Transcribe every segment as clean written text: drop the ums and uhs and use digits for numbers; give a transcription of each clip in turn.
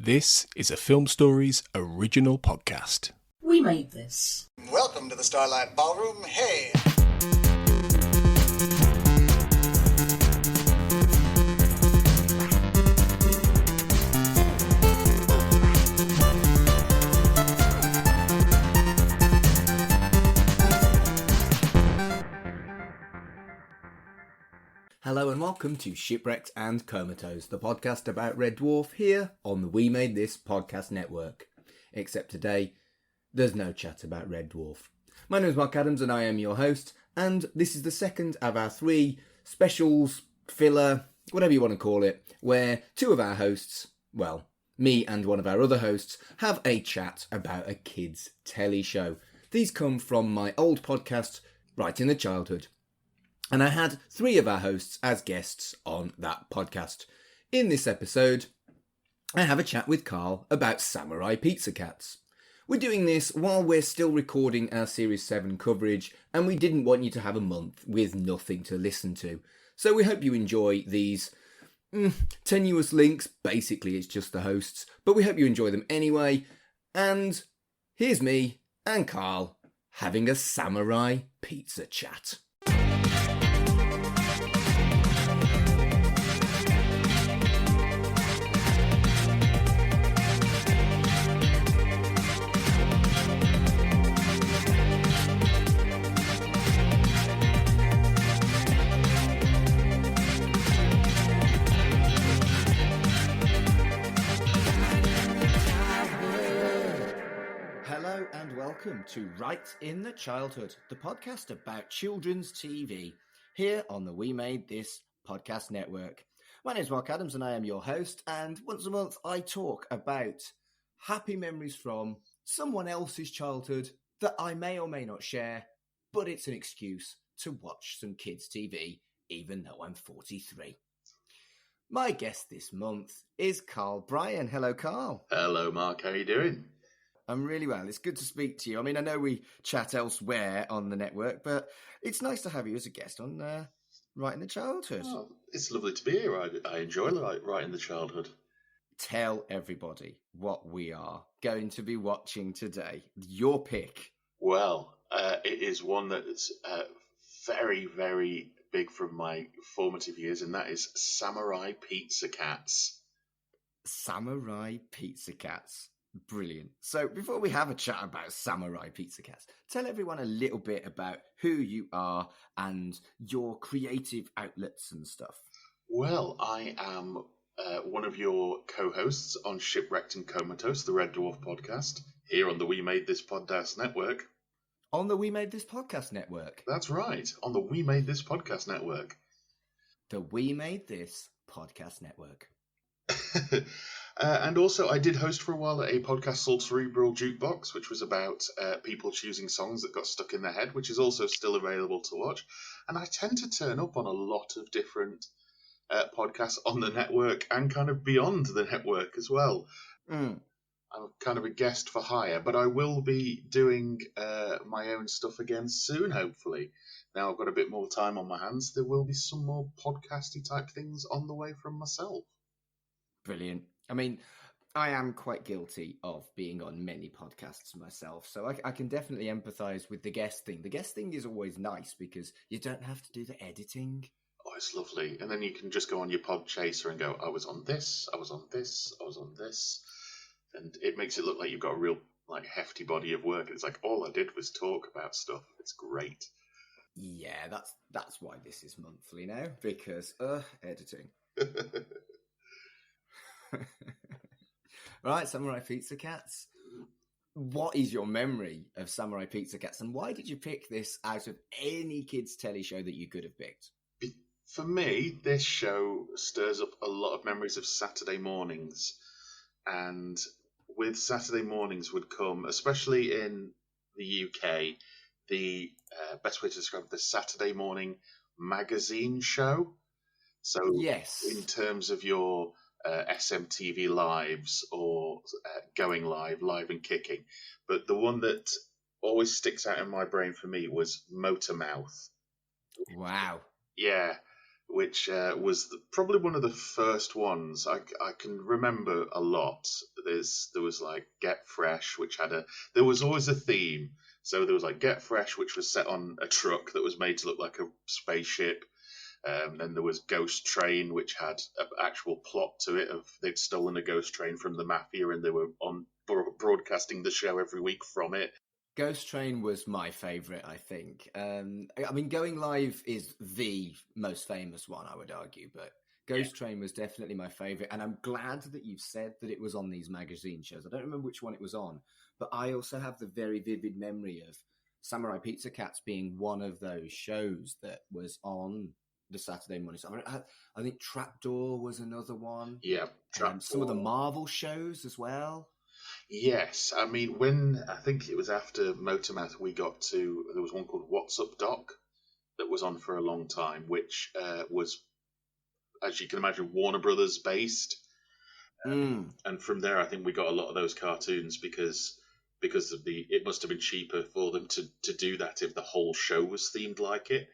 This is a Film Stories original podcast. We made this. Welcome to the Starlight Ballroom. Hey! Hello and welcome to Shipwrecked and Comatose, the podcast about Red Dwarf here on the We Made This podcast network. Except today, there's no chat about Red Dwarf. My name is Mark Adams and I am your host, and this is the second of our three specials, filler, whatever you want to call it, where two of our hosts, well, me and one of our other hosts, have a chat about a kids' telly show. These come from my old podcast, Right in the Childhood. And I had three of our hosts as guests on that podcast. In this episode, I have a chat with Carl about Samurai Pizza Cats. We're doing this while we're still recording our Series 7 coverage, and we didn't want you to have a month with nothing to listen to. So we hope you enjoy these tenuous links. Basically, it's just the hosts, but we hope you enjoy them anyway. And here's me and Carl having a Samurai Pizza Chat. Hello and welcome to Right in the Childhood, the podcast about children's TV, here on the We Made This podcast network. My name is Mark Adams and I am your host, and once a month I talk about happy memories from someone else's childhood that I may or may not share, but it's an excuse to watch some kids' TV, even though I'm 43. My guest this month is Bryan. Hello, Carl. Hello, Mark. How are you doing? I'm really well. It's good to speak to you. I mean, I know we chat elsewhere on the network, but it's nice to have you as a guest on Right in the Childhood. Oh, it's lovely to be here. I enjoy Right in the Childhood. Tell everybody what we are going to be watching today. Your pick. Well, it is one that's very, very big from my formative years, and that is Samurai Pizza Cats. Samurai Pizza Cats. Brilliant. So before we have a chat about Samurai Pizza Cats, tell everyone a little bit about who you are and your creative outlets and stuff. Well, I am one of your co-hosts on Shipwrecked and Comatose, the Red Dwarf podcast, here on the We Made This podcast network. On the We Made This podcast network? That's right, on the We Made This podcast network. The We Made This podcast network. And also, I did host for a while a podcast called Cerebral Jukebox, which was about people choosing songs that got stuck in their head, which is also still available to watch. And I tend to turn up on a lot of different podcasts on the network and kind of beyond the network as well. I'm kind of a guest for hire, but I will be doing my own stuff again soon, hopefully. Now I've got a bit more time on my hands. There will be some more podcasty type things on the way from myself. Brilliant. I mean, I am quite guilty of being on many podcasts myself, so I can definitely empathise with the guest thing. The guest thing is always nice because you don't have to do the editing. Oh, it's lovely. And then you can just go on your pod chaser and go, I was on this, I was on this, I was on this. And it makes it look like you've got a real hefty body of work. It's like, all I did was talk about stuff. It's great. Yeah, that's why this is monthly now, because editing. Right, Samurai Pizza Cats. What is your memory of Samurai Pizza Cats, and why did you pick this out of any kids' telly show that you could have picked? For me, this show stirs up a lot of memories of Saturday mornings. And with Saturday mornings would come, especially in the UK, the best way to describe the Saturday morning magazine show. So yes, in terms of your SMTV Lives or Going Live and Kicking. But the one that always sticks out in my brain for me was Motormouth. Wow. Yeah. which was probably one of the first ones I can remember a lot. There was like Get Fresh, which there was always a theme. So there was like Get Fresh, which was set on a truck that was made to look like a spaceship. Then there was Ghost Train, which had an actual plot to it of they'd stolen a ghost train from the mafia and they were on broadcasting the show every week from it. Ghost Train was my favourite, I think. I mean, Going Live is the most famous one, I would argue, but Ghost Train was definitely my favourite. And I'm glad that you've said that it was on these magazine shows. I don't remember which one it was on, but I also have the very vivid memory of Samurai Pizza Cats being one of those shows that was on the Saturday morning. So I think Trapdoor was another one. Yeah, some of the Marvel shows as well. Yes, I mean, I think it was after Motormouth, there was one called What's Up Doc that was on for a long time, which was, as you can imagine, Warner Brothers based. And from there, I think we got a lot of those cartoons because it must have been cheaper for them to do that if the whole show was themed like it.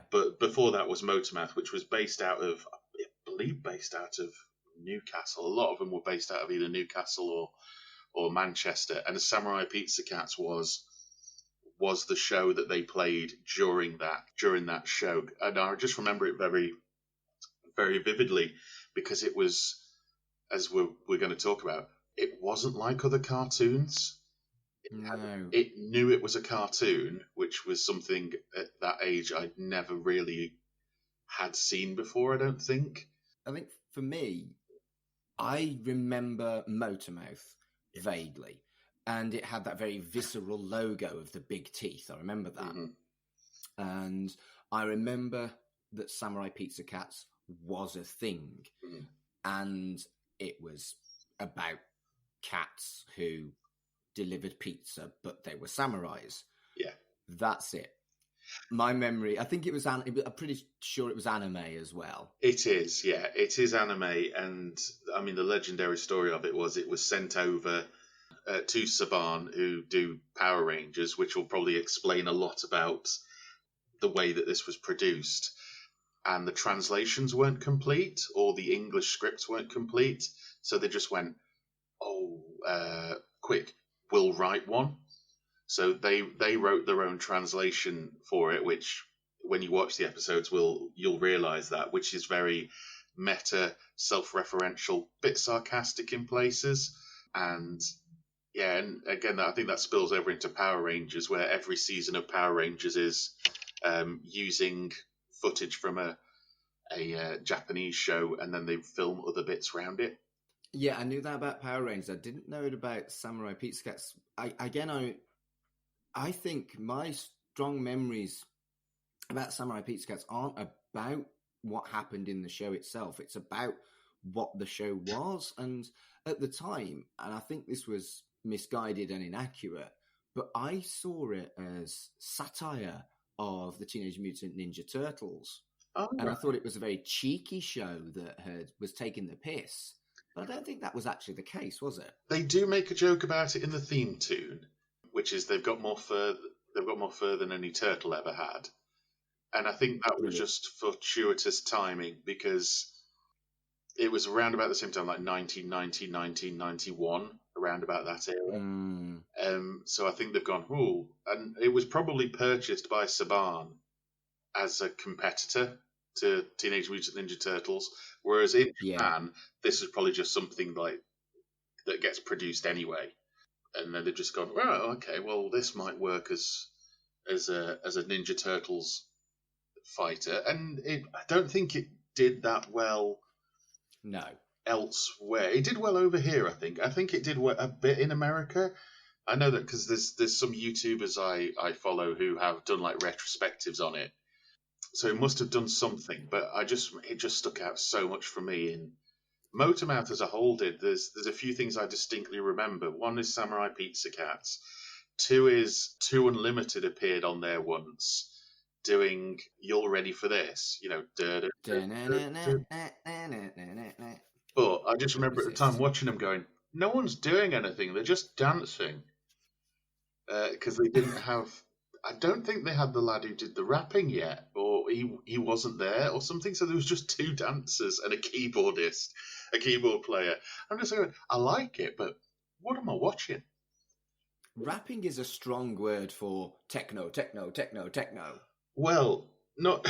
But before that was Motormouth, which was based out of Newcastle. A lot of them were based out of either Newcastle or Manchester. And the Samurai Pizza Cats was the show that they played during that show. And I just remember it very, very vividly because it was, as we're going to talk about, it wasn't like other cartoons. It knew it was a cartoon, which was something at that age I'd never really had seen before, I don't think. I think for me, I remember Motormouth vaguely, and it had that very visceral logo of the big teeth. I remember that. Mm-hmm. And I remember that Samurai Pizza Cats was a thing, and it was about cats who delivered pizza, but they were samurais. Yeah. That's it. My memory, I think it was, I'm pretty sure it was anime as well. It is, yeah. It is anime, and I mean, the legendary story of it was sent over to Saban, who do Power Rangers, which will probably explain a lot about the way that this was produced. And the translations weren't complete, or the English scripts weren't complete, so they just went, quick, we'll write one. So they wrote their own translation for it, which when you watch the episodes, you'll realise that, which is very meta, self-referential, bit sarcastic in places, and again, I think that spills over into Power Rangers, where every season of Power Rangers is using footage from a Japanese show, and then they film other bits around it. Yeah, I knew that about Power Rangers. I didn't know it about Samurai Pizza Cats. I think my strong memories about Samurai Pizza Cats aren't about what happened in the show itself. It's about what the show was. And at the time, and I think this was misguided and inaccurate, but I saw it as satire of the Teenage Mutant Ninja Turtles. Oh, and I thought it was a very cheeky show that was taking the piss. But I don't think that was actually the case, was it? They do make a joke about it in the theme tune, which is they've got more fur than any turtle ever had. And I think that was just fortuitous timing, because it was around about the same time, like 1990, 1991, around about that era. So I think they've gone, and it was probably purchased by Saban as a competitor to Teenage Mutant Ninja Turtles, whereas in Japan, this is probably just something like that gets produced anyway. And then they've just gone, okay, well, this might work as a Ninja Turtles fighter. And I don't think it did that well. No. Elsewhere. It did well over here, I think. I think it did a bit in America. I know that because there's some YouTubers I follow who have done like retrospectives on it. So it must have done something, but it just stuck out so much for me. And Motormouth as a whole did. There's a few things I distinctly remember. One is Samurai Pizza Cats. Two is Two Unlimited appeared on there once, doing "You're Ready for This," But I just remember at the time watching them going, no one's doing anything. They're just dancing. Because they didn't have. I don't think they had the lad who did the rapping yet, or he wasn't there or something. So there was just two dancers and a keyboard player. I'm just going, I like it, but what am I watching? Rapping is a strong word for techno. Well, not.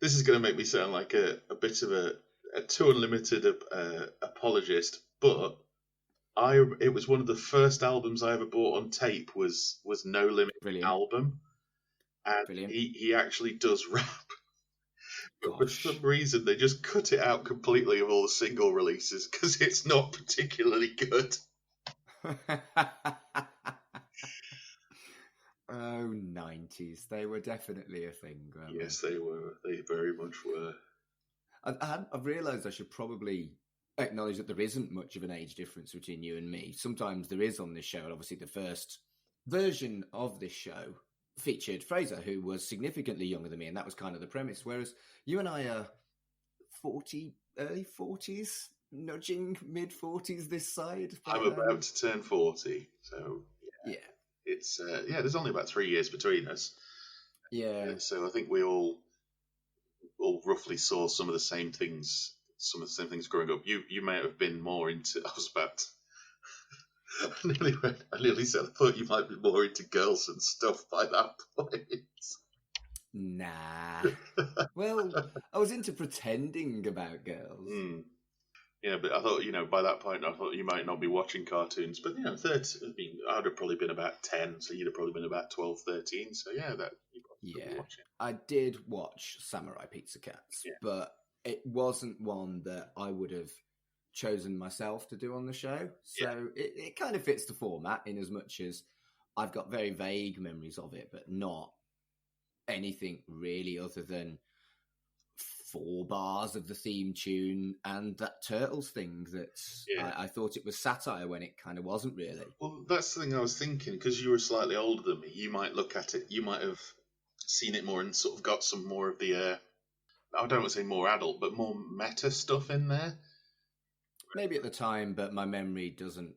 This is going to make me sound like a bit of a too unlimited apologist, but it was one of the first albums I ever bought on tape was No Limit album, and Brilliant. he actually does rap. But for Gosh. some reason, they just cut it out completely of all the single releases because it's not particularly good. Oh, 90s. They were definitely a thing. Yes, they were. They very much were. I've realised I should probably acknowledge that there isn't much of an age difference between you and me. Sometimes there is on this show, and obviously the first version of this show featured Fraser, who was significantly younger than me, and that was kind of the premise. Whereas you and I are 40, early 40s, nudging mid 40s this side. I'm about to turn 40, so yeah. It's there's only about 3 years between us. Yeah. So I think we all roughly saw some of the same things growing up. You may have been more into. I nearly said I thought you might be more into girls and stuff by that point. Nah. Well, I was into pretending about girls. Yeah, but I thought, by that point, I thought you might not be watching cartoons. But, 30, I'd have probably been about 10, so you'd have probably been about 12, 13. So, yeah, that you probably watching. I did watch Samurai Pizza Cats, but it wasn't one that I would have chosen myself to do on the show. So it kind of fits the format in as much as I've got very vague memories of it, but not anything really other than 4 bars of the theme tune and that Turtles thing that I thought it was satire when it kind of wasn't really. Well, that's the thing I was thinking, because you were slightly older than me, you might look at it, you might have seen it more and sort of got some more of the, I don't want to say more adult, but more meta stuff in there. Maybe at the time, but my memory doesn't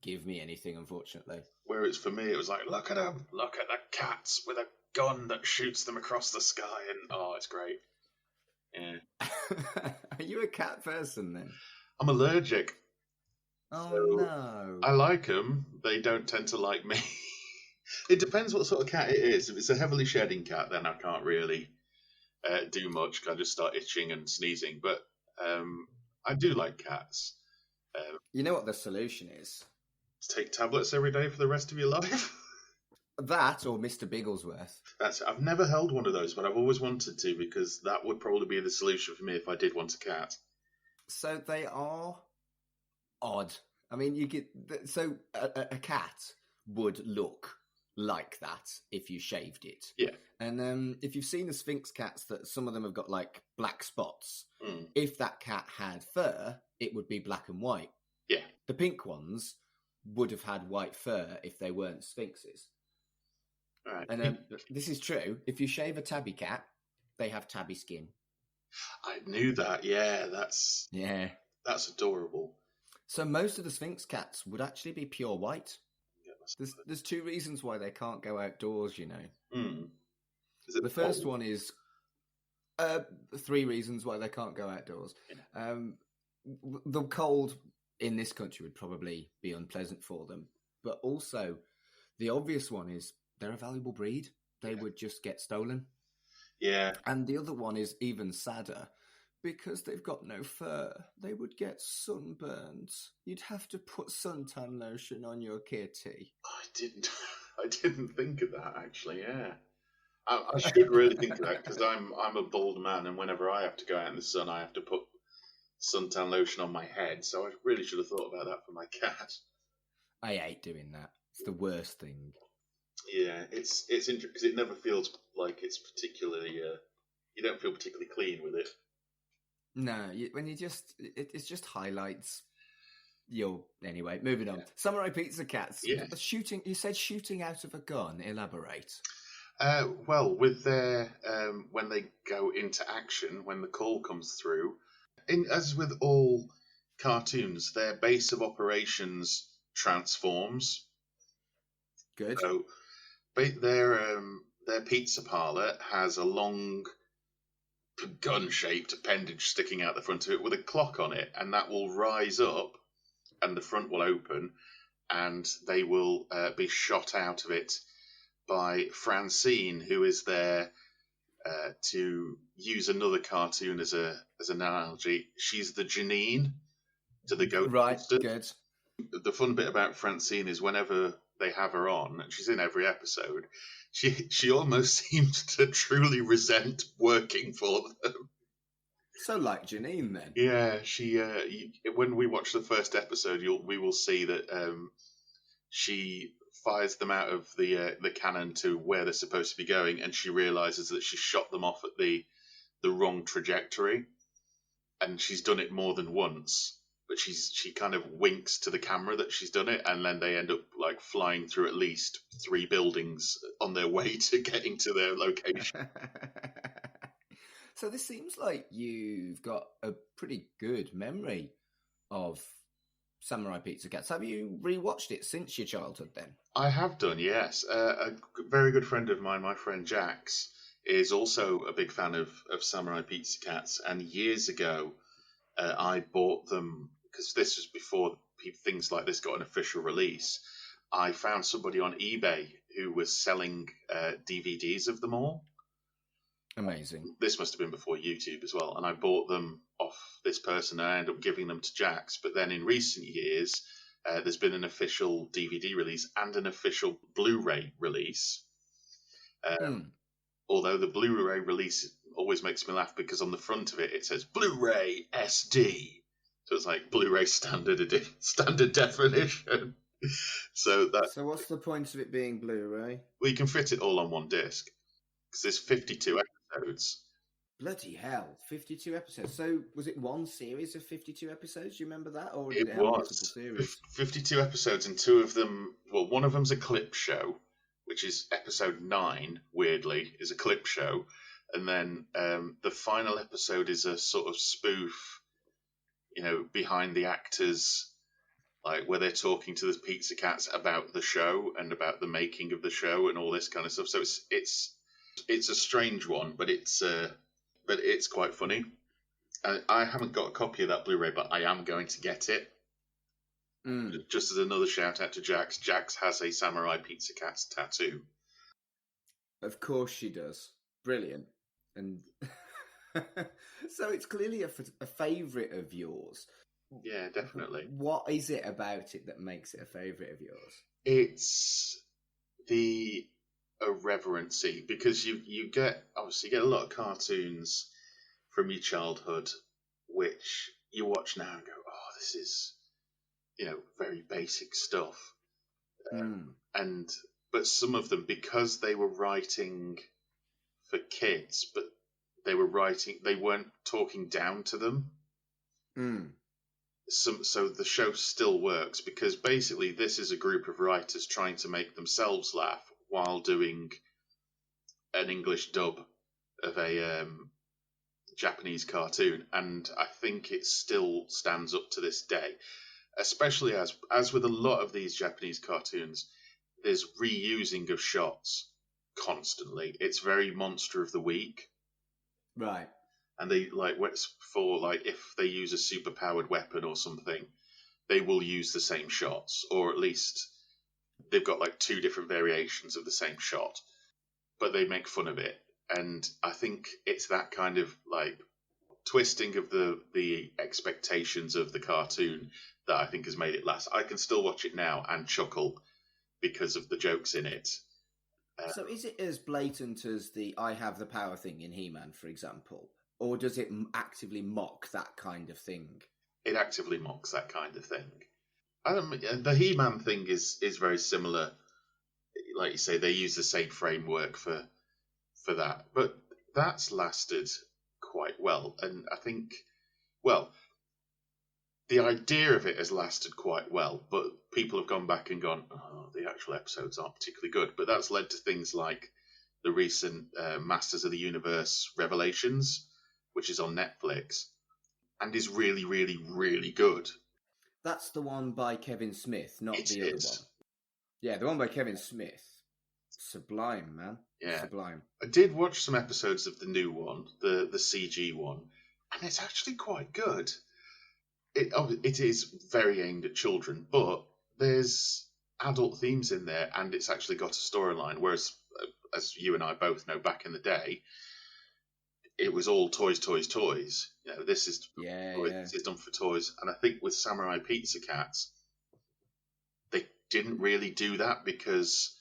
give me anything, unfortunately. Whereas for me, it was like, look at them, look at the cats with a gun that shoots them across the sky, and it's great. Yeah. Are you a cat person then? I'm allergic. Oh, so no. I like them. They don't tend to like me. It depends what sort of cat it is. If it's a heavily shedding cat, then I can't really do much. I just start itching and sneezing. But I do like cats. You know what the solution is? Take tablets every day for the rest of your life? That or Mr. Bigglesworth. I've never held one of those, but I've always wanted to, because that would probably be the solution for me if I did want a cat. So they are odd. I mean, you get a cat would look like that if you shaved it. Yeah. And if you've seen the Sphinx cats, that some of them have got like black spots. If that cat had fur, it would be black and white. Yeah. The pink ones would have had white fur if they weren't Sphinxes. Right. And this is true. If you shave a tabby cat, they have tabby skin. I knew that. Yeah, that's adorable. So most of the Sphinx cats would actually be pure white. Yeah, there's 2 reasons why they can't go outdoors, you know. Is it the first one is 3 reasons why they can't go outdoors. Yeah. The cold in this country would probably be unpleasant for them. But also, the obvious one is they're a valuable breed. They would just get stolen. Yeah. And the other one is even sadder. Because they've got no fur, they would get sunburned. You'd have to put suntan lotion on your kitty. I didn't think of that, actually, yeah. I should really think of that, because I'm a bald man, and whenever I have to go out in the sun, I have to put suntan lotion on my head, so I really should have thought about that for my cat. I hate doing that. It's the worst thing. Yeah, it's interesting, because it never feels like it's particularly... you don't feel particularly clean with it. No, it just highlights your... Anyway, moving on. Samurai Pizza Cats. Yeah. Shooting. You said shooting out of a gun. Elaborate. Well, with their... when they go into action, when the call comes through, as with all cartoons, their base of operations transforms. Good. So their pizza parlor has a long gun-shaped appendage sticking out the front of it with a clock on it, and that will rise up, and the front will open, and they will be shot out of it by Francine, who is there to use another cartoon as an analogy. She's the Janine to the Ghostbusters. Right, good. The fun bit about Francine is whenever they have her on, and she's in every episode, she almost seems to truly resent working for them. So like Janine, then. Yeah, she. When we watch the first episode, we will see that she fires them out of the cannon to where they're supposed to be going, and she realizes that she shot them off at the wrong trajectory, and she's done it more than once. But she kind of winks to the camera that she's done it, and then they end up like flying through at least 3 buildings on their way to getting to their location. So this seems like you've got a pretty good memory of Samurai Pizza Cats. Have you rewatched it since your childhood then? I have done, yes. A very good friend of mine, my friend Jax, is also a big fan of Samurai Pizza Cats, and years ago I bought them, because this was before things like this got an official release. I found somebody on eBay who was selling DVDs of them all. Amazing. This must have been before YouTube as well, and I bought them off this person, and I ended up giving them to Jax. But then in recent years, there's been an official DVD release and an official Blu-ray release. Although the Blu-ray release always makes me laugh because on the front of it, it says Blu-ray SD. So it's like Blu-ray standard definition. So what's the point of it being Blu-ray? Well, you can fit it all on one disc because there's 52 episodes. Bloody hell, 52 episodes. So was it one series of 52 episodes? Do you remember that? Or did it have multiple series? 52 episodes, and 2 of them, well, one of them's a clip show, which is episode 9, weirdly, is a clip show. And then the final episode is a sort of spoof, behind the actors, like where they're talking to the Pizza Cats about the show and about the making of the show and all this kind of stuff. So it's a strange one, but it's quite funny. I haven't got a copy of that Blu-ray, but I am going to get it. Just as another shout out to Jax. Jax has a Samurai Pizza Cats tattoo. Of course she does. Brilliant. And so it's clearly a favourite of yours. Yeah, definitely. What is it about it that makes it a favourite of yours? It's the irreverency, because you get a lot of cartoons from your childhood which you watch now and go, oh, this is very basic stuff. But some of them, because they were writing for kids, but they weren't talking down to them. So the show still works, because basically this is a group of writers trying to make themselves laugh while doing an English dub of a Japanese cartoon, and I think it still stands up to this day. Especially as with a lot of these Japanese cartoons, there's reusing of shots constantly. It's very Monster of the Week, right? And they if they use a superpowered weapon or something, they will use the same shots, or at least they've got like 2 different variations of the same shot, but they make fun of it. And I think it's that kind of like twisting of the expectations of the cartoon that I think has made it last. I can still watch it now and chuckle because of the jokes in it. So is it as blatant as the I have the power thing in He-Man, for example? Or does it actively mock that kind of thing? It actively mocks that kind of thing. The He-Man thing is very similar. Like you say, they use the same framework for that. But that's lasted quite well. And I think, the idea of it has lasted quite well, but people have gone back and gone, oh, the actual episodes aren't particularly good. But that's led to things like the recent Masters of the Universe Revelations, which is on Netflix, and is really, really, really good. That's the one by Kevin Smith, not the other one. Yeah, the one by Kevin Smith. Sublime, man. Yeah. Sublime. I did watch some episodes of the new one, the CG one, and it's actually quite good. It is very aimed at children, but there's adult themes in there, and it's actually got a storyline. Whereas, as you and I both know, back in the day, it was all toys, toys, toys. You know, this is this is done for toys. And I think with Samurai Pizza Cats, they didn't really do that because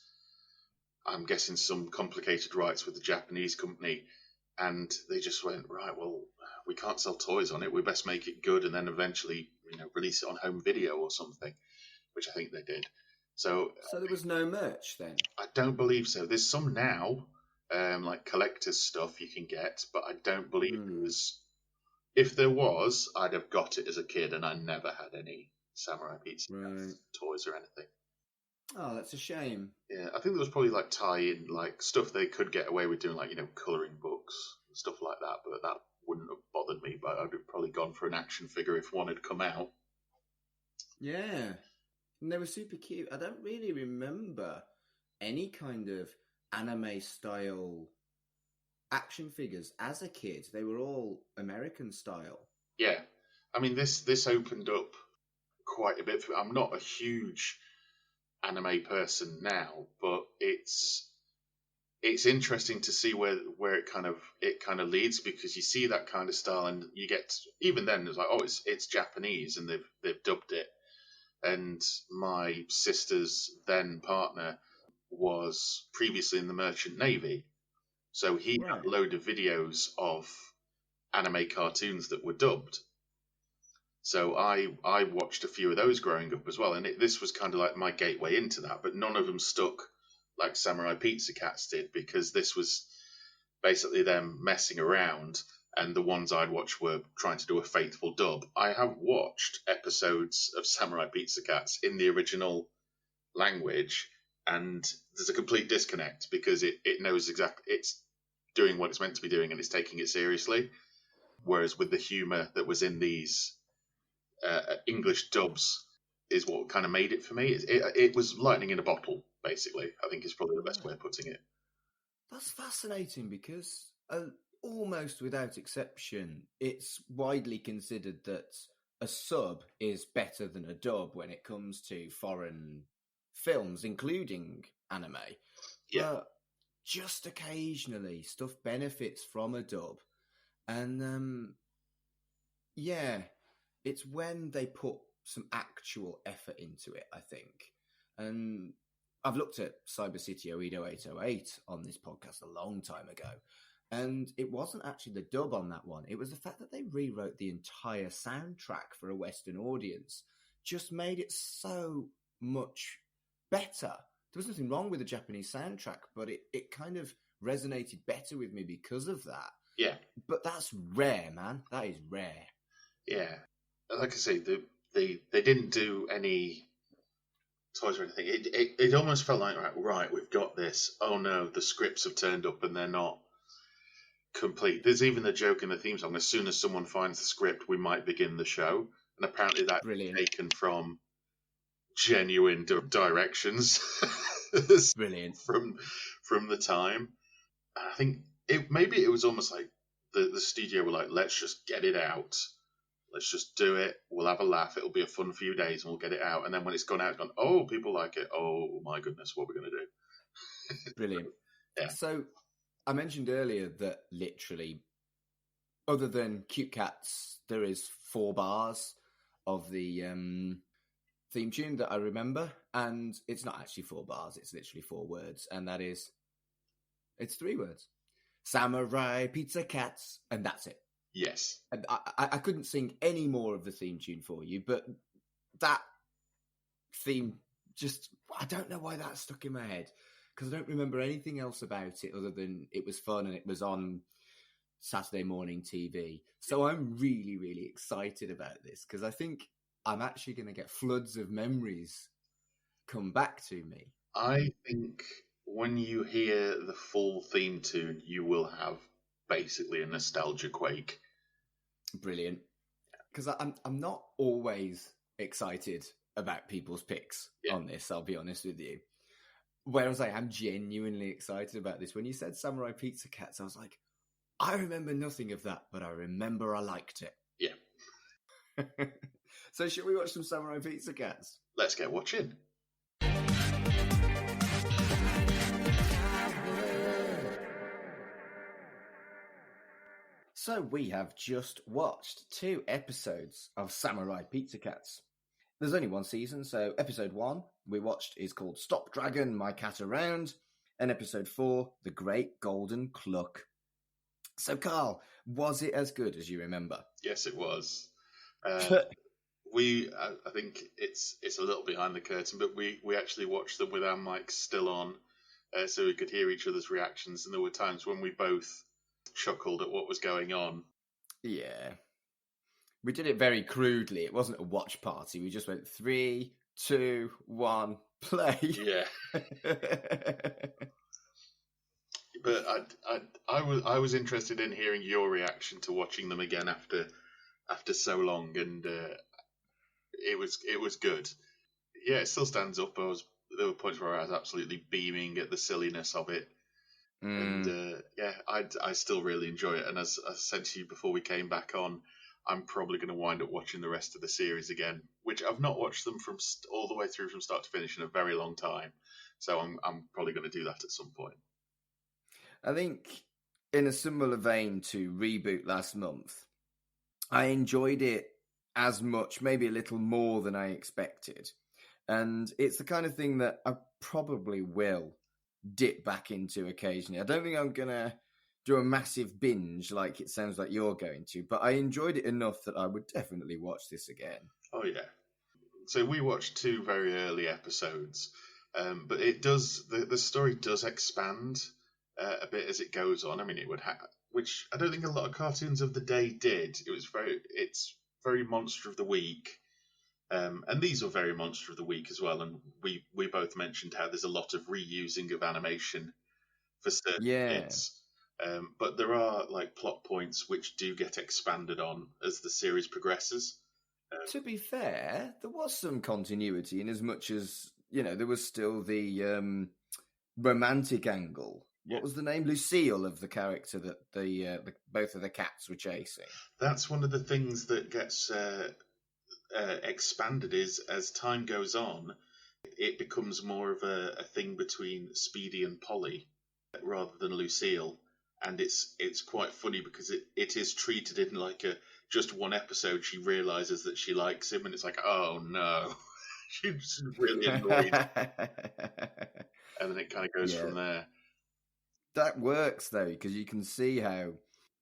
I'm guessing some complicated rights with the Japanese company, and they just went, right, well, we can't sell toys on it. We best make it good, and then eventually, release it on home video or something, which I think they did. So there was no merch then? I don't believe so. There's some now, like collector's stuff you can get, but I don't believe it was. If there was, I'd have got it as a kid, and I never had any Samurai Pizza toys or anything. Oh, that's a shame. Yeah, I think there was probably like tie-in, like stuff they could get away with doing, like colouring books and stuff like that. But that wouldn't have bothered me. But I'd have probably gone for an action figure if one had come out. Yeah, and they were super cute. I don't really remember any kind of anime style action figures as a kid. They were all American style. Yeah, I mean this opened up quite a bit. I'm not a huge anime person now, but it's interesting to see where it kind of leads, because you see that kind of style, and you get, even then it's like, oh, it's Japanese, and they've dubbed it. And my sister's then partner was previously in the Merchant Navy, so he had a load of videos of anime cartoons that were dubbed. So I watched a few of those growing up as well, and this was kind of like my gateway into that. But none of them stuck like Samurai Pizza Cats did, because this was basically them messing around, and the ones I'd watched were trying to do a faithful dub. I have watched episodes of Samurai Pizza Cats in the original language, and there's a complete disconnect, because it knows exactly, it's doing what it's meant to be doing, and it's taking it seriously. Whereas with the humour that was in these English dubs is what kind of made it for me. It was lightning in a bottle, basically, I think is probably the best way of putting it. That's fascinating, because almost without exception, it's widely considered that a sub is better than a dub when it comes to foreign films, including anime. Yeah. But just occasionally, stuff benefits from a dub. And, it's when they put some actual effort into it, I think. And I've looked at Cyber City Oedo 808 on this podcast a long time ago, and it wasn't actually the dub on that one. It was the fact that they rewrote the entire soundtrack for a Western audience, just made it so much better. There was nothing wrong with the Japanese soundtrack, but it kind of resonated better with me because of that. Yeah. But that's rare, man. That is rare. Yeah. Like I say, they didn't do any toys or anything. It almost felt like, right, we've got this. Oh no, the scripts have turned up and they're not complete. There's even the joke in the theme song, as soon as someone finds the script, we might begin the show. And apparently that's taken from genuine directions. Brilliant. From the time. And I think maybe it was almost like the studio were like, let's just get it out. Let's just do it. We'll have a laugh. It'll be a fun few days, and we'll get it out. And then when it's gone out, it's gone, oh, people like it. Oh, my goodness, what are we going to do? Brilliant. Yeah. So I mentioned earlier that literally, other than Cute Cats, there is 4 bars of the theme tune that I remember. And it's not actually 4 bars. It's literally 4 words. And that is, it's 3 words. Samurai Pizza Cats. And that's it. Yes. And I couldn't sing any more of the theme tune for you, but that theme just, I don't know why that stuck in my head, because I don't remember anything else about it other than it was fun and it was on Saturday morning TV. So I'm really, really excited about this, because I think I'm actually going to get floods of memories come back to me. I think when you hear the full theme tune, you will have basically a nostalgia quake. Brilliant. Because I'm not always excited about people's picks on this, I'll be honest with you. Whereas I am genuinely excited about this. When you said Samurai Pizza Cats, I was like, I remember nothing of that, but I remember I liked it. Yeah. So should we watch some Samurai Pizza Cats? Let's get watching. So we have just watched 2 episodes of Samurai Pizza Cats. There's only 1 season, so episode 1 we watched is called Stop Dragon, My Cat Around, and episode 4, The Great Golden Cluck. So Carl, was it as good as you remember? Yes, it was. I think it's a little behind the curtain, but we actually watched them with our mics still on, so we could hear each other's reactions, and there were times when we both chuckled at what was going on. Yeah. We did it very crudely. It wasn't a watch party. We just went 3, 2, 1, play. Yeah. But I was interested in hearing your reaction to watching them again after so long, and it was good. Yeah, it still stands up. There were points where I was absolutely beaming at the silliness of it. And I still really enjoy it. And as I said to you before we came back on, I'm probably going to wind up watching the rest of the series again, which I've not watched them from all the way through from start to finish in a very long time. So I'm probably going to do that at some point. I think in a similar vein to Reboot last month, I enjoyed it as much, maybe a little more than I expected. And it's the kind of thing that I probably will dip back into occasionally. I don't think I'm going to do a massive binge like it sounds like you're going to, but I enjoyed it enough that I would definitely watch this again. Oh, yeah. So we watched 2 very early episodes, but it does, the story does expand a bit as it goes on. I mean, it would which I don't think a lot of cartoons of the day did. It's very Monster of the Week. And these are very Monster of the Week as well. And we both mentioned how there's a lot of reusing of animation for certain bits. But there are like plot points which do get expanded on as the series progresses. To be fair, there was some continuity in as much as, there was still the romantic angle. What was the name? Lucille, of the character that the both of the cats were chasing. That's one of the things that gets expanded is as time goes on, it becomes more of a thing between Speedy and Polly rather than Lucille. And it's quite funny because it is treated in like just one episode she realizes that she likes him, and it's like, oh no, she's really annoyed. And then it kind of goes from there. That works though, because you can see how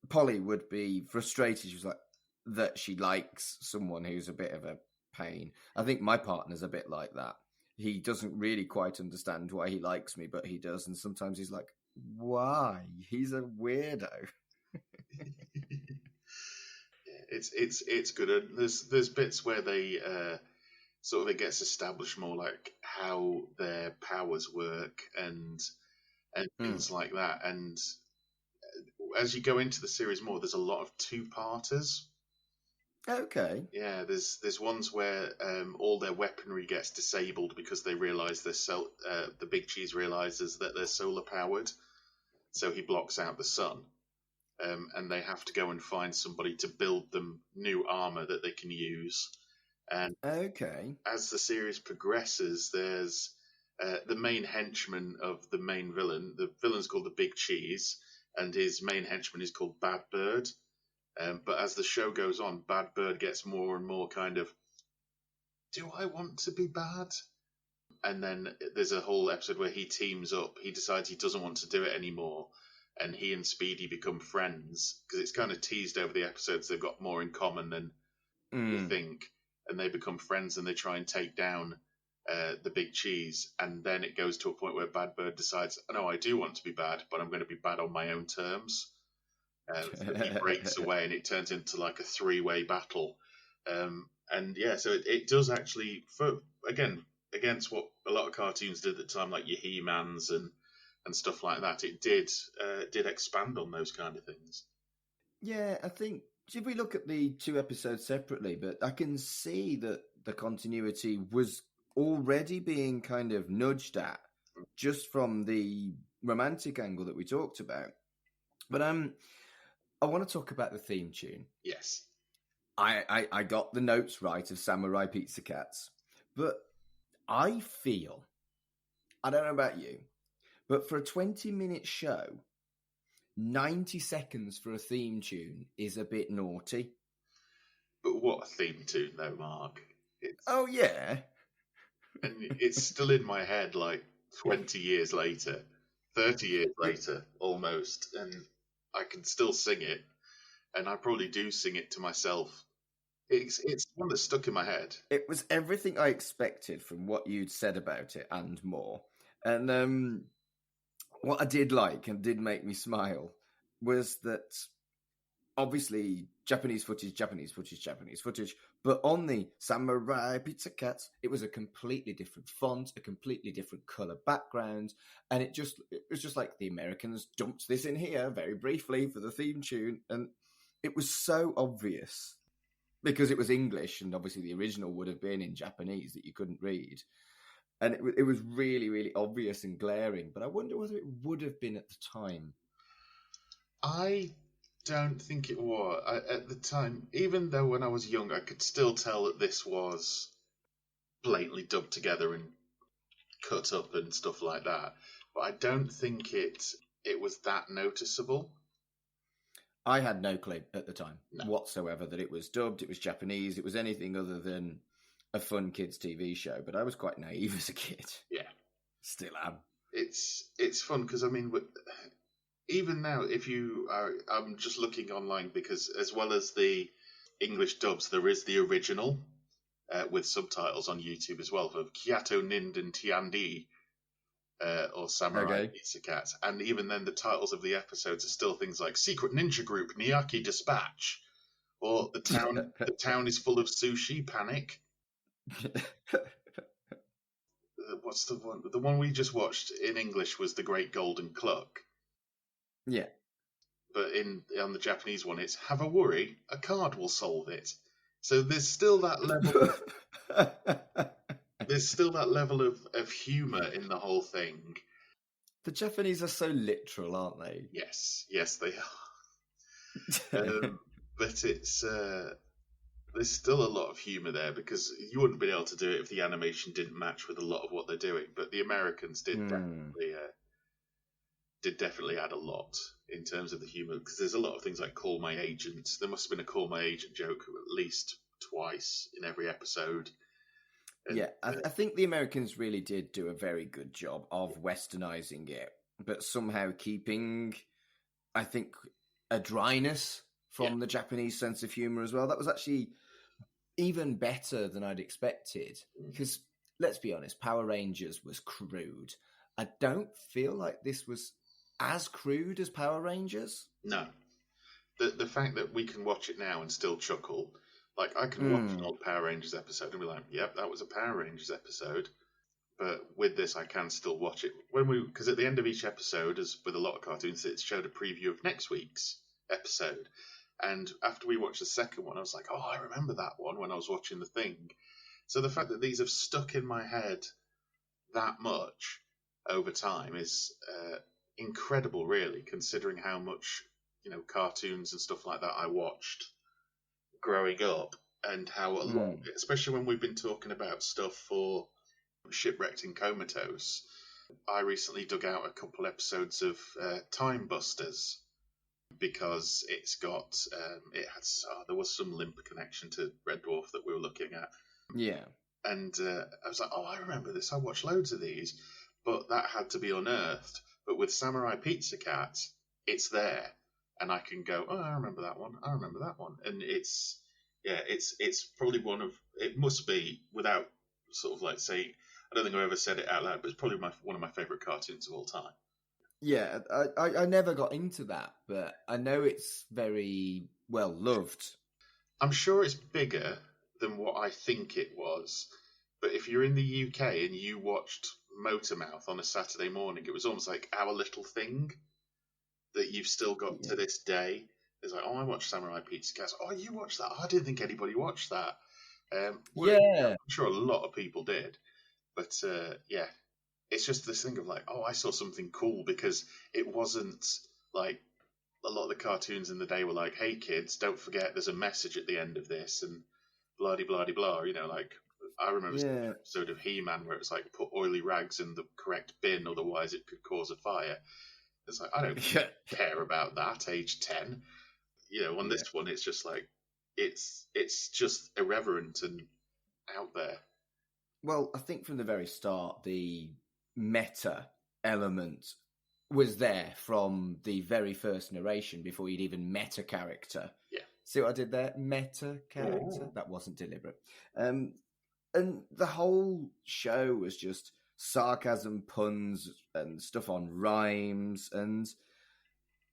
Polly would be frustrated. She was like, that she likes someone who's a bit of a pain. I think my partner's a bit like that. He doesn't really quite understand why he likes me, but he does. And sometimes he's like, why? He's a weirdo. It's good. And there's bits where they sort of it gets established more like how their powers work and things like that. And as you go into the series more, there's a lot of 2-parters. Okay. Yeah, there's ones where all their weaponry gets disabled because they realise the Big Cheese realises that they're solar powered, so he blocks out the sun, and they have to go and find somebody to build them new armour that they can use. And as the series progresses, there's the main henchman of the main villain. The villain's called the Big Cheese, and his main henchman is called Bad Bird. But as the show goes on, Bad Bird gets more and more kind of, do I want to be bad? And then there's a whole episode where he teams up. He decides he doesn't want to do it anymore. And he and Speedy become friends. Because it's kind of teased over the episodes. They've got more in common than you think. And they become friends and they try and take down the Big Cheese. And then it goes to a point where Bad Bird decides, no, I do want to be bad, but I'm going to be bad on my own terms. So he breaks away and it turns into like a 3-way battle. And yeah, so it does actually, against what a lot of cartoons did at the time, like your He-Mans and stuff like that, it did expand on those kind of things. Yeah, I think, if we look at the 2 episodes separately, but I can see that the continuity was already being kind of nudged at just from the romantic angle that we talked about. But I want to talk about the theme tune. Yes. I got the notes right of Samurai Pizza Cats, but I feel, I don't know about you, but for a 20-minute show, 90 seconds for a theme tune is a bit naughty. But what a theme tune, though, Mark. Oh, yeah. And it's still in my head like 20 years later, 30 years later, almost, and I can still sing it, and I probably do sing it to myself. It's one that's stuck in my head. It was everything I expected from what you'd said about it and more. And what I did like and did make me smile was that obviously Japanese footage, but on the Samurai Pizza Cats, it was a completely different font, a completely different colour background, and it was just like the Americans dumped this in here very briefly for the theme tune, and it was so obvious. Because it was English, and obviously the original would have been in Japanese that you couldn't read. And it was really, really obvious and glaring. But I wonder whether it would have been at the time. I don't think it was. At the time, even though when I was young, I could still tell that this was blatantly dubbed together and cut up and stuff like that. But I don't think it was that noticeable. I had no clue at the time whatsoever that it was dubbed, it was Japanese, it was anything other than a fun kids' TV show. But I was quite naive as a kid. Yeah. Still am. It's fun because, I mean, even now, if you are, I'm just looking online because as well as the English dubs, there is the original with subtitles on YouTube as well of Kyato Ninden Tiandi. Or Samurai Pizza Cats, and even then the titles of the episodes are still things like Secret Ninja Group, Niyaki Dispatch, or the town is full of sushi, Panic. What's the one? The one we just watched in English was The Great Golden Cluck. Yeah. But on the Japanese one, it's Have a worry, a card will solve it. So there's still that level. There's still that level of humour in the whole thing. The Japanese are so literal, aren't they? Yes, they are. But it's there's still a lot of humour there because you wouldn't be able to do it if the animation didn't match with a lot of what they're doing. But the Americans did definitely add a lot in terms of the humour because there's a lot of things like Call My Agent. There must have been a Call My Agent joke at least twice in every episode. And, yeah, I think the Americans really did do a very good job of westernizing it, but somehow keeping, I think, a dryness from the Japanese sense of humor as well. That was actually even better than I'd expected. Because, let's be honest, Power Rangers was crude. I don't feel like this was as crude as Power Rangers. No. The fact that we can watch it now and still chuckle... Like, I can watch an old Power Rangers episode and be like, yep, that was a Power Rangers episode. But with this, I can still watch it. Because at the end of each episode, as with a lot of cartoons, it showed a preview of next week's episode. And after we watched the second one, I was like, oh, I remember that one when I was watching the thing. So the fact that these have stuck in my head that much over time is incredible, really, considering how much, cartoons and stuff like that I watched growing up, and how a lot, especially when we've been talking about stuff for Shipwrecked and Comatose, I recently dug out a couple episodes of Time Busters because it's got there was some limp connection to Red Dwarf that we were looking at. Yeah. And I was like, oh, I remember this. I watched loads of these, but that had to be unearthed. But with Samurai Pizza Cat, it's there. And I can go, oh, I remember that one. I remember that one. And it's probably it must be, without sort of like saying, I don't think I've ever said it out loud, but it's probably one of my favourite cartoons of all time. Yeah, I never got into that, but I know it's very well loved. I'm sure it's bigger than what I think it was. But if you're in the UK and you watched Motormouth on a Saturday morning, it was almost like Our Little Thing that you've still got to this day. It's like, oh, I watched Samurai Pizza Cat. Oh, you watched that? Oh, I didn't think anybody watched that. I'm sure a lot of people did. But, yeah, it's just this thing of like, oh, I saw something cool, because it wasn't like a lot of the cartoons in the day were like, hey kids, don't forget there's a message at the end of this, and blah blah blah. Like I remember seeing an episode of He-Man where it's like, put oily rags in the correct bin, otherwise it could cause a fire. It's like, I don't care about that, age 10. On this one, it's just like, it's just irreverent and out there. Well, I think from the very start, the meta element was there from the very first narration before you'd even met a character. Yeah. See what I did there? Meta character? That wasn't deliberate. And the whole show was just sarcasm, puns, and stuff on rhymes,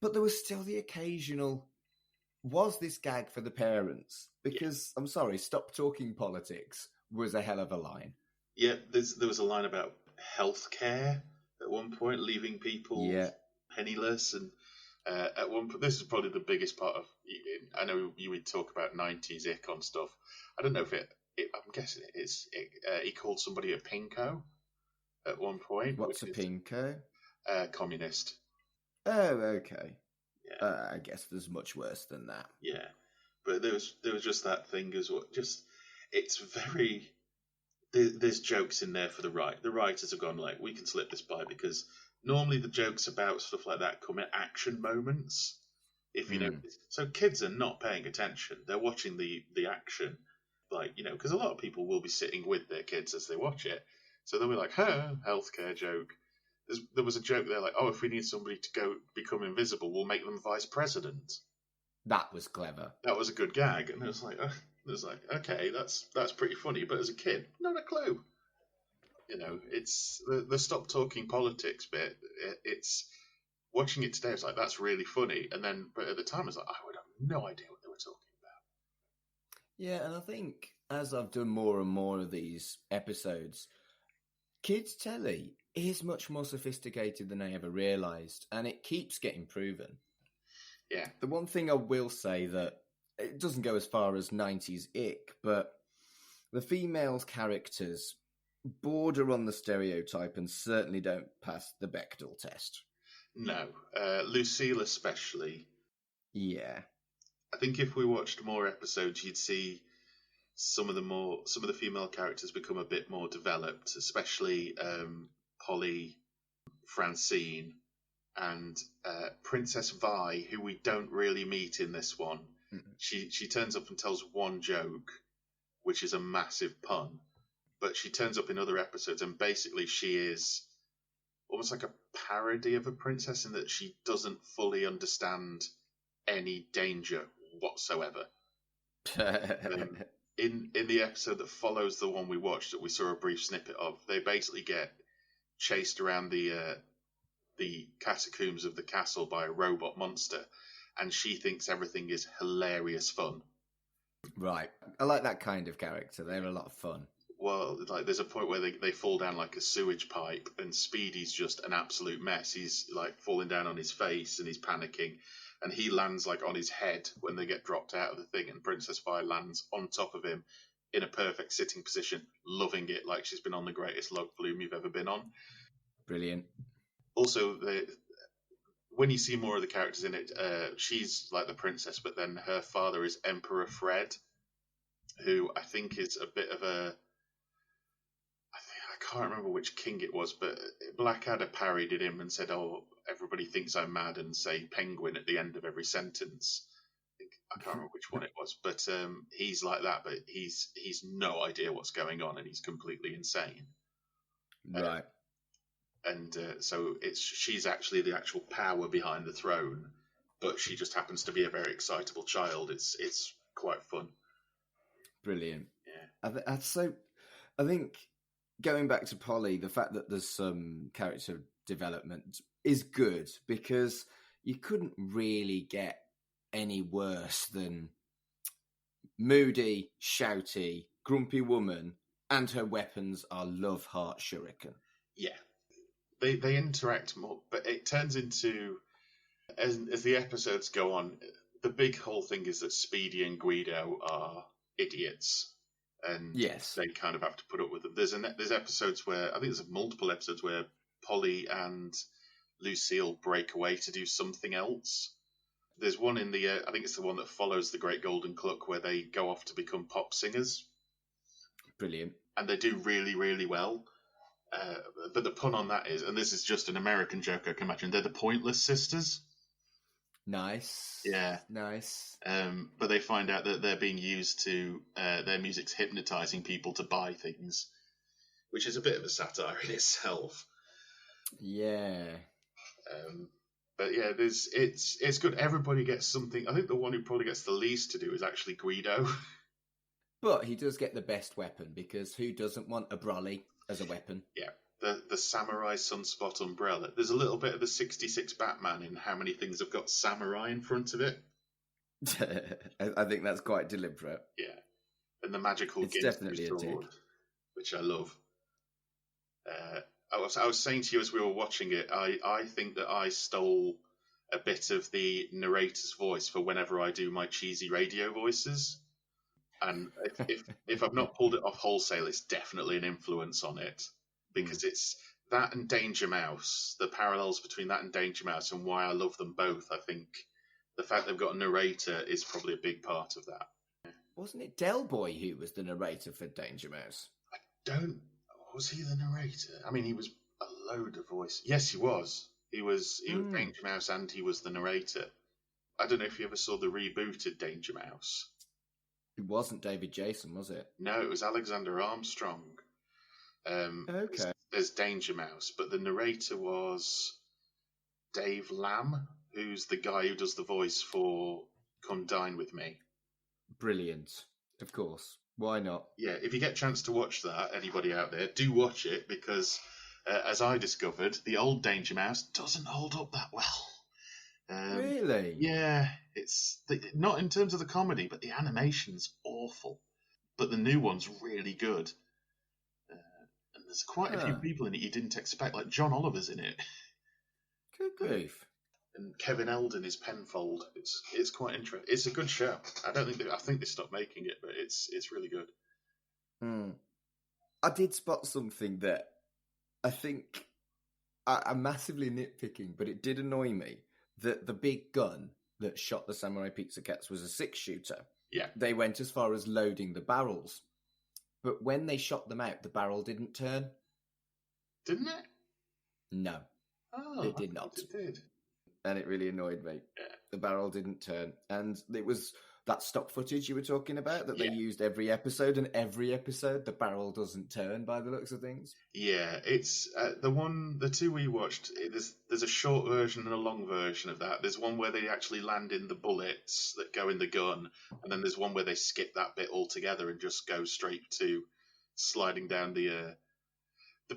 but there was still the occasional, was this gag for the parents? Because, I'm sorry, stop talking politics was a hell of a line. Yeah, there was a line about healthcare at one point, leaving people penniless, and at one point, this is probably the biggest part of. I know you would talk about 90s icon stuff. I don't know if I'm guessing it is. He called somebody a pinko at one point. What's a pinko? Communist. Oh, okay. Yeah. I guess there's much worse than that. Yeah, but there was just that thing as well. Just, it's very. There's jokes in there for the right. The writers have gone like, we can slip this by, because normally the jokes about stuff like that come at action moments. If you know, so kids are not paying attention. They're watching the action, because a lot of people will be sitting with their kids as they watch it. So they'll be like, healthcare joke. There was a joke there like, oh, if we need somebody to go become invisible, we'll make them vice president. That was clever. That was a good gag, and it was like, okay, that's pretty funny. But as a kid, not a clue. It's the stop talking politics bit. It's watching it today. It's like, that's really funny, but at the time, it's like, I would have no idea what they were talking about. Yeah, and I think as I've done more and more of these episodes, kids' telly is much more sophisticated than I ever realised, and it keeps getting proven. Yeah. The one thing I will say that it doesn't go as far as 90s ick, but the female characters border on the stereotype and certainly don't pass the Bechdel test. No. Lucille especially. Yeah. I think if we watched more episodes, you'd see some of the female characters become a bit more developed, especially Polly, Francine, and Princess Vi, who we don't really meet in this one. Mm-hmm. She turns up and tells one joke, which is a massive pun, but she turns up in other episodes, and basically she is almost like a parody of a princess in that she doesn't fully understand any danger whatsoever. In the episode that follows the one we watched, that we saw a brief snippet of, they basically get chased around the catacombs of the castle by a robot monster, and she thinks everything is hilarious fun. Right. I like that kind of character. They're a lot of fun. Well, like, there's a point where they fall down like a sewage pipe, and Speedy's just an absolute mess. He's like falling down on his face, and he's panicking, and he lands like on his head when they get dropped out of the thing, and Princess Vi lands on top of him in a perfect sitting position, loving it like she's been on the greatest log flume you've ever been on. Brilliant. Also, when you see more of the characters in it, she's like the princess, but then her father is Emperor Fred, who I think is a bit of a... I can't remember which king it was, but Blackadder parodied him and said, oh, everybody thinks I'm mad, and say penguin at the end of every sentence. I can't remember which one it was, but he's like that, but he's no idea what's going on, and he's completely insane. Right. So she's actually the actual power behind the throne, but she just happens to be a very excitable child. It's quite fun. Brilliant. Yeah. I think going back to Polly, the fact that there's some character development is good, because you couldn't really get any worse than moody, shouty, grumpy woman, and her weapons are love heart shuriken. Yeah. They interact more, but it turns into, as the episodes go on, the big whole thing is that Speedy and Guido are idiots, and yes, they kind of have to put up with them. there's episodes where I think there's multiple episodes where Polly and Lucille break away to do something else. There's one in the I think it's the one that follows the Great Golden Cluck where they go off to become pop singers. Brilliant. And they do really, really well. But the pun on that is, and this is just an American joke I can imagine, they're the Pointless Sisters. Nice. Yeah. Nice. But they find out that they're being used to, their music's hypnotizing people to buy things, which is a bit of a satire in itself. Yeah. But yeah, it's good. Everybody gets something. I think the one who probably gets the least to do is actually Guido. But he does get the best weapon, because who doesn't want a brolly as a weapon? Yeah, the samurai sunspot umbrella. There's a little bit of the 66 Batman in how many things have got samurai in front of it. I think that's quite deliberate. Yeah, and the magical It's definitely a tick. Which I love. I was saying to you as we were watching it, I think that I stole a bit of the narrator's voice for whenever I do my cheesy radio voices. And if I've not pulled it off wholesale, it's definitely an influence on it, because it's that and Danger Mouse, the parallels between that and Danger Mouse, and why I love them both. I think the fact they've got a narrator is probably a big part of that. Wasn't it Del Boy who was the narrator for Danger Mouse? Was he the narrator? I mean, he was a load of voice. Yes, he was. He was Danger Mouse, and he was the narrator. I don't know if you ever saw the rebooted Danger Mouse. It wasn't David Jason, was it? No, it was Alexander Armstrong. Okay. There's Danger Mouse, but the narrator was Dave Lamb, who's the guy who does the voice for Come Dine With Me. Brilliant. Of course. Why not? Yeah, if you get a chance to watch that, anybody out there, do watch it, because as I discovered, the old Danger Mouse doesn't hold up that well. Really? Yeah, it's not in terms of the comedy, but the animation's awful. But the new one's really good. And there's quite a few people in it you didn't expect, like John Oliver's in it. Good grief. And Kevin Eldon is Penfold. It's quite interesting. It's a good show. I think they stopped making it, but it's really good. I did spot something that I think I'm massively nitpicking, but it did annoy me. That the big gun that shot the Samurai Pizza Cats was a 6-shooter. Yeah. They went as far as loading the barrels. But when they shot them out, the barrel didn't turn. Didn't it? No. Oh, it did not. It did. And it really annoyed me. Yeah. The barrel didn't turn. And it was that stock footage you were talking about that they used every episode, and every episode the barrel doesn't turn by the looks of things. Yeah, it's the two we watched. There's a short version and a long version of that. There's one where they actually land in the bullets that go in the gun, and then there's one where they skip that bit altogether and just go straight to sliding down the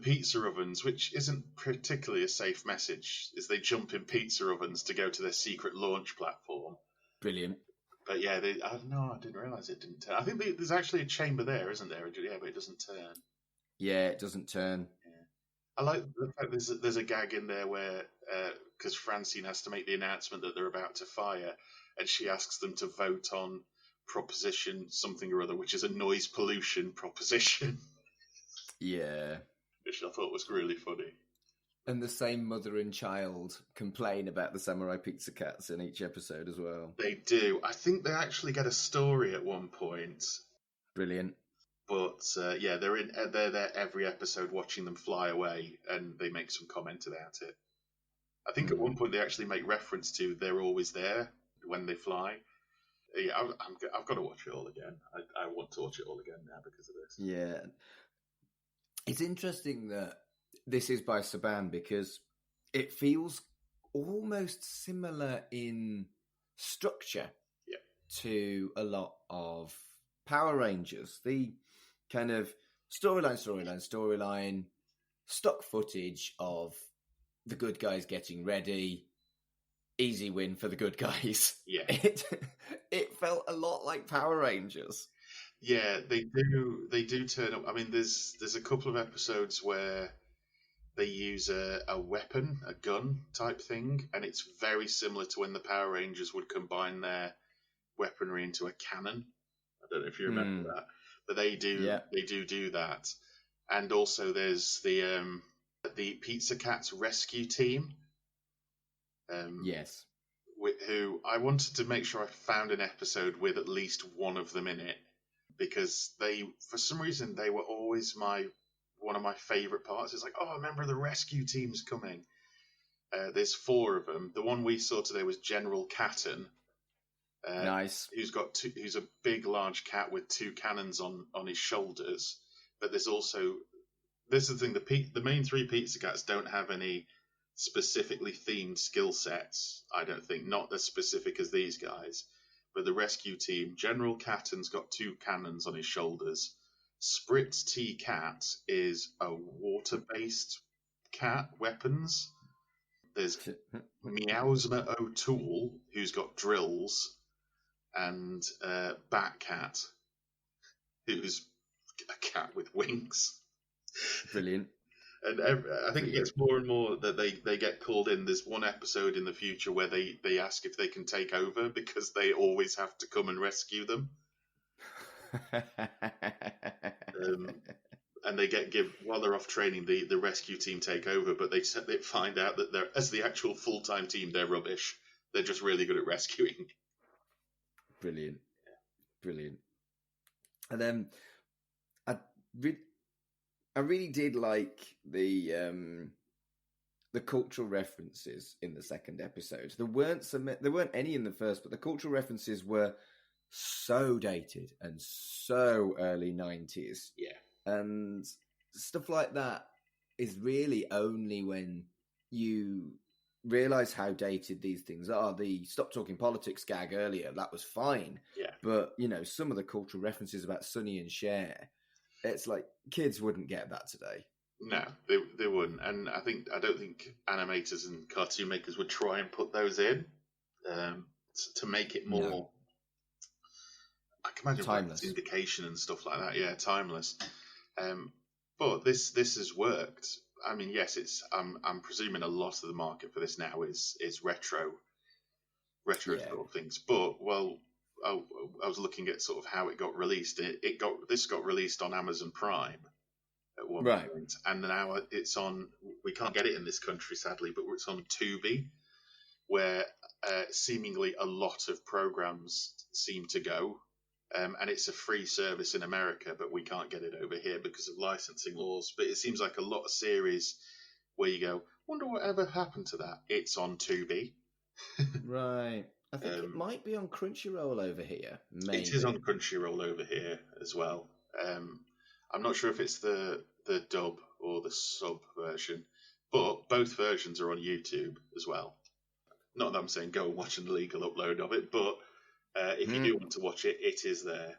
pizza ovens, which isn't particularly a safe message. Is they jump in pizza ovens to go to their secret launch platform. Brilliant. But yeah, I didn't realise it didn't turn. I think there's actually a chamber there, isn't there? Yeah, but it doesn't turn. Yeah, it doesn't turn. Yeah. I like the fact there's a gag in there where, because Francine has to make the announcement that they're about to fire, and she asks them to vote on proposition something or other, which is a noise pollution proposition. Yeah. Which I thought was really funny. And the same mother and child complain about the Samurai Pizza Cats in each episode as well. They do. I think they actually get a story at one point. Brilliant. But yeah, they're there every episode watching them fly away, and they make some comment about it. I think at one point they actually make reference to they're always there when they fly. Yeah, I've got to watch it all again. I want to watch it all again now because of this. Yeah. It's interesting that this is by Saban, because it feels almost similar in structure to a lot of Power Rangers. The kind of storyline, stock footage of the good guys getting ready, easy win for the good guys. Yeah. It felt a lot like Power Rangers. Yeah, they do turn up. I mean, there's a couple of episodes where they use a weapon, a gun type thing, and it's very similar to when the Power Rangers would combine their weaponry into a cannon. I don't know if you remember that, but they do do that. And also there's the Pizza Cats rescue team. Yes. Who I wanted to make sure I found an episode with at least one of them in it, because for some reason, they were always one of my favourite parts. It's like, oh, remember the rescue team's coming. There's 4 of them. The one we saw today was General Catton. Nice. Who's a big, large cat with 2 cannons on his shoulders. But there's also, this is the thing, the main 3 Pizza Cats don't have any specifically themed skill sets, I don't think, not as specific as these guys. But the rescue team, General Catton's got 2 cannons on his shoulders. Spritz T Cat is a water-based cat weapons. There's Meowsma O'Toole, who's got drills, and Batcat, who's a cat with wings. Brilliant. And I think it gets more and more that they get called in. There's one episode in the future where they ask if they can take over because they always have to come and rescue them. And they while they're off training, the rescue team take over, but they find out that as the actual full-time team, they're rubbish. They're just really good at rescuing. Brilliant. Brilliant. And then I really did like the cultural references in the second episode. There weren't any in the first, but the cultural references were so dated and so early 90s. Yeah. And stuff like that is really only when you realise how dated these things are. The stop talking politics gag earlier, that was fine. Yeah. But, some of the cultural references about Sonny and Cher, it's like kids wouldn't get that today. No, they wouldn't. And I don't think animators and cartoon makers would try and put those in to make it more... No. I can imagine timeless indication and stuff like that. Yeah, timeless. But this has worked. I mean, yes, I'm presuming a lot of the market for this now is retro sort of things. But I was looking at sort of how it got released. This got released on Amazon Prime at one point, and now it's on. We can't get it in this country, sadly, but it's on Tubi, where seemingly a lot of programs seem to go. And it's a free service in America, but we can't get it over here because of licensing laws. But it seems like a lot of series where you go, wonder whatever happened to that. It's on Tubi. Right. I think it might be on Crunchyroll over here. Maybe. It is on Crunchyroll over here as well. I'm not sure if it's the dub or the sub version, but both versions are on YouTube as well. Not that I'm saying go and watch an illegal upload of it, but if you do want to watch it, it is there.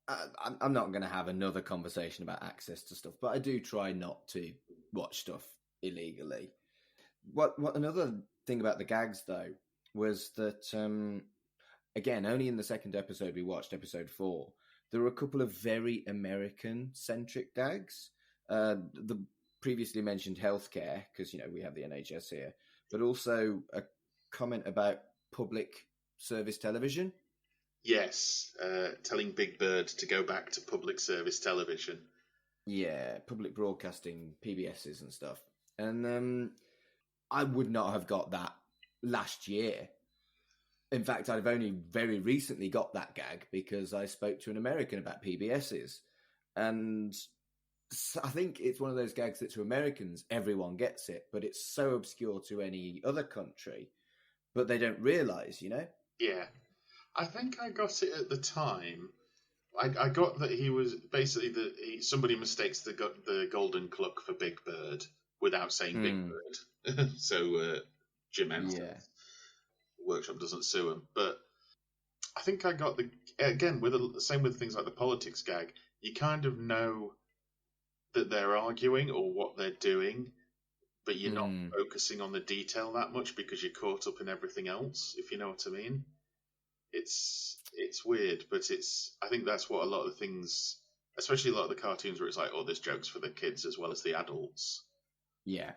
I'm not going to have another conversation about access to stuff, but I do try not to watch stuff illegally. What another thing about the gags, though, was that, again, only in the second episode we watched, episode 4, there were a couple of very American-centric gags. The previously mentioned healthcare, because, we have the NHS here, but also a comment about public service television. Yes, telling Big Bird to go back to public service television. Yeah, public broadcasting, PBSs and stuff. And I would not have got that last year. In fact, I've only very recently got that gag because I spoke to an American about PBSs. And I think it's one of those gags that to Americans, everyone gets it, but it's so obscure to any other country. But they don't realise, Yeah. I think I got it at the time. I got that he was basically somebody mistakes the Golden Cluck for Big Bird without saying Big Bird. So Jim Henson's workshop doesn't sue him. But I think I got again same with things like the politics gag. You kind of know that they're arguing or what they're doing, but you're not focusing on the detail that much because you're caught up in everything else, if you know what I mean. It's weird, but I think that's what a lot of the things, especially a lot of the cartoons where it's like, oh, there's jokes for the kids as well as the adults. Yeah.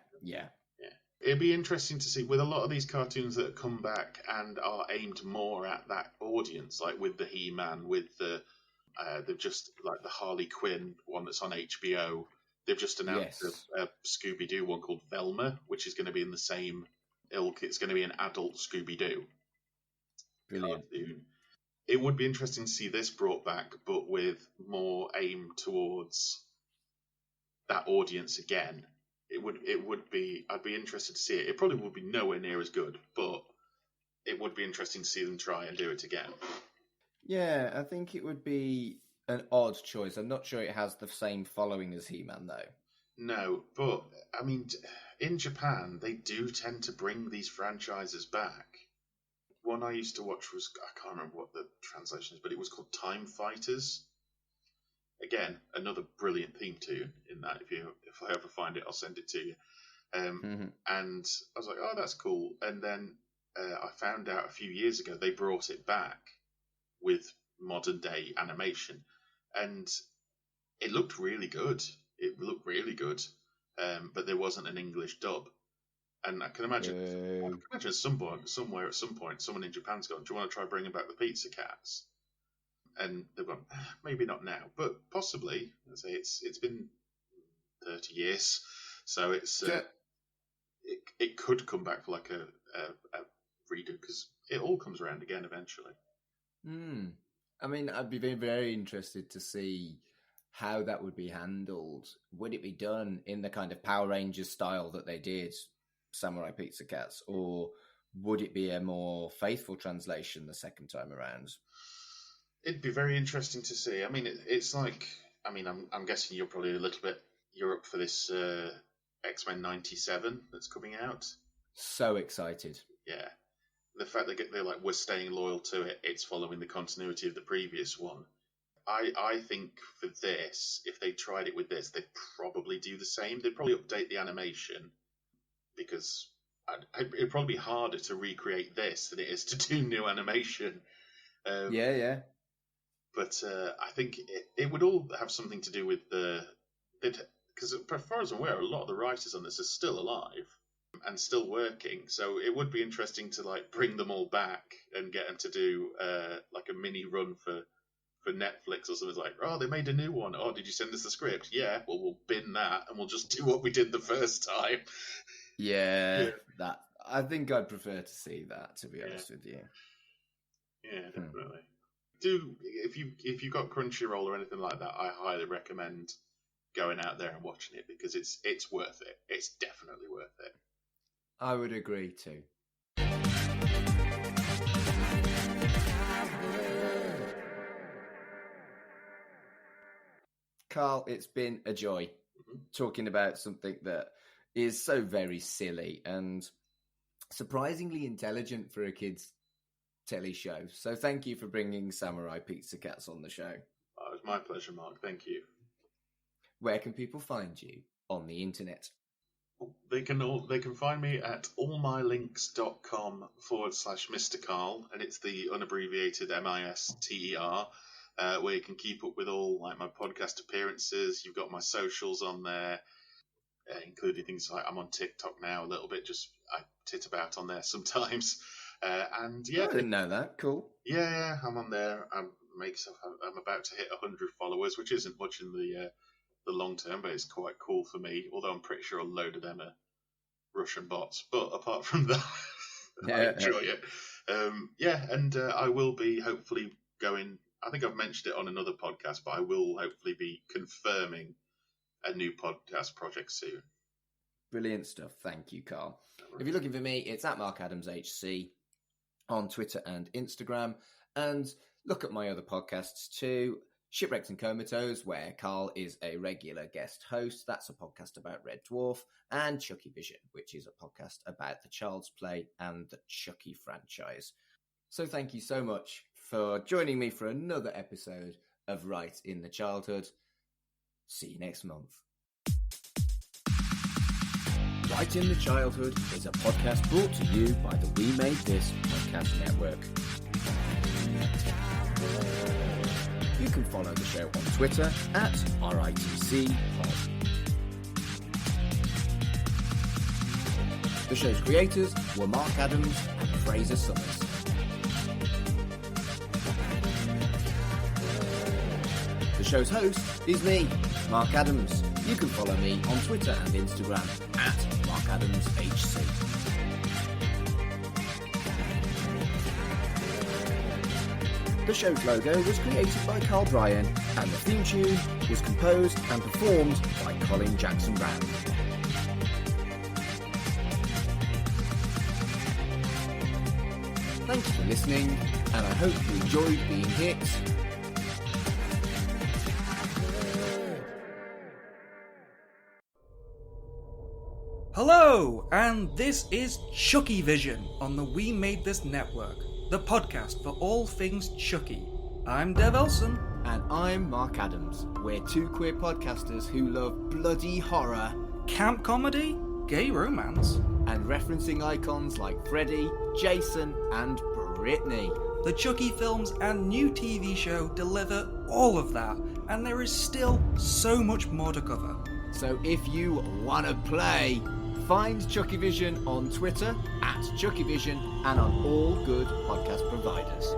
It'd be interesting to see with a lot of these cartoons that come back and are aimed more at that audience, like with the He-Man, with the just like the Harley Quinn one that's on HBO, They've just announced Yes. a Scooby-Doo one called Velma, which is going to be in the same ilk. It's going to be an adult Scooby-Doo Brilliant. cartoon. It would be interesting to see this brought back, but with more aim towards that audience again. It would be. I'd be interested to see it. It probably would be nowhere near as good, but it would be interesting to see them try and do it again. Yeah, I think it would be an odd choice. I'm not sure it has the same following as He-Man, though. No, but I mean, in Japan, they do tend to bring these franchises back. One I used to watch was, I can't remember what the translation is, but it was called Time Fighters. Again, another brilliant theme tune in that. If I ever find it, I'll send it to you. And I was like, oh, that's cool. And then I found out a few years ago they brought it back with modern day animation, and it looked really good. But there wasn't an English dub. And I can imagine, at some point, someone in Japan's gone, do you want to try bringing back the Pizza Cats? And they've gone, maybe not now, but possibly. I say it's been 30 years, so it could come back for like a redo, because it all comes around again eventually. I mean, I'd be very, very interested to see how that would be handled. Would it be done in the kind of Power Rangers style that they did Samurai Pizza Cats, or would it be a more faithful translation the second time around? It'd be very interesting to see. I mean, it's like, I mean, I'm guessing you're probably a little bit, you're up for this X-Men 97 that's coming out. So excited. Yeah. The fact that they're like, we're staying loyal to it, it's following the continuity of the previous one. I think for this, if they tried it with this, they'd probably do the same. They'd probably update the animation, because it'd probably be harder to recreate this than it is to do new animation. Yeah. But I think it would all have something to do with because as far as I'm aware, a lot of the writers on this are still alive and still working. So it would be interesting to like bring them all back and get them to do like a mini run for Netflix or something. Like, oh, they made a new one. Oh, did you send us the script? Yeah, well, we'll bin that and we'll just do what we did the first time. Yeah. That I think I'd prefer to see that, to be honest with you. Yeah, definitely. If you've got Crunchyroll or anything like that, I highly recommend going out there and watching it, because it's worth it. It's definitely worth it. I would agree too. Carl, it's been a joy talking about something that is so very silly and surprisingly intelligent for a kid's telly show. So thank you for bringing Samurai Pizza Cats on the show. Oh, it was my pleasure, Mark. Thank you. Where can people find you on the internet? They can find me at allmylinks.com/Mr. Carl, and it's the unabbreviated MISTER, where you can keep up with all like my podcast appearances. You've got my socials on there, including things like I'm on TikTok now a little bit. Just I tit about on there sometimes. And yeah, I didn't know that. Cool. Yeah, I'm on there. I'm about to hit 100 followers, which isn't much in the long term, but it's quite cool for me. Although I'm pretty sure a load of them are Russian bots. But apart from that, I enjoy it. And I will be hopefully going. I think I've mentioned it on another podcast, but I will hopefully be confirming a new podcast project soon. Brilliant stuff. Thank you, Carl. If you're looking for me, it's at MarkAdamsHC on Twitter and Instagram. And look at my other podcasts too. Shipwrecked and Comatose, where Carl is a regular guest host. That's a podcast about Red Dwarf. And Chucky Vision, which is a podcast about the Child's Play and the Chucky franchise. So thank you so much for joining me for another episode of Right in the Childhood. See you next month. Right in the Childhood is a podcast brought to you by the We Made This podcast network. You can follow the show on Twitter at RITCpod. The show's creators were Mark Adams and Fraser Summers. The show's host is me, Mark Adams. You can follow me on Twitter and Instagram at MarkAdamsHC. The show's logo was created by Bryan, and the theme tune was composed and performed by Colin Jackson Brown. Thanks for listening, and I hope you enjoyed being hit. Hello, and this is Chucky Vision on the We Made This Network, the podcast for all things Chucky. I'm Dev Elson. And I'm Mark Adams. We're two queer podcasters who love bloody horror, Camp comedy, gay romance, and referencing icons like Freddy, Jason, and Britney. The Chucky films and new TV show deliver all of that, and there is still so much more to cover. So if you want to play, find Chucky Vision on Twitter at Chucky Vision and on all good podcast providers.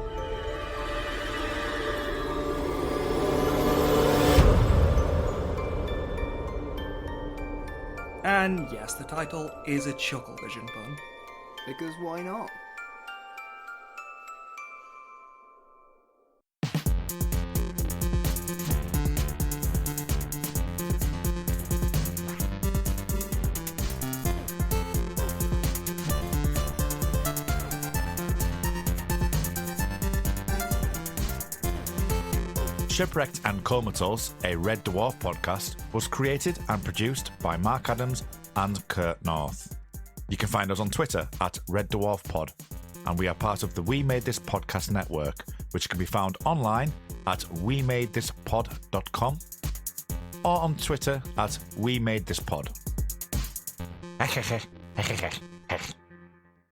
And yes, the title is a Chuckle Vision pun. Because why not? Shipwrecked and Comatose, a Red Dwarf podcast, was created and produced by Mark Adams and Kurt North. You can find us on Twitter at Red Dwarf Pod, and we are part of the We Made This Podcast network, which can be found online at wemadethispod.com or on Twitter at wemadethispod.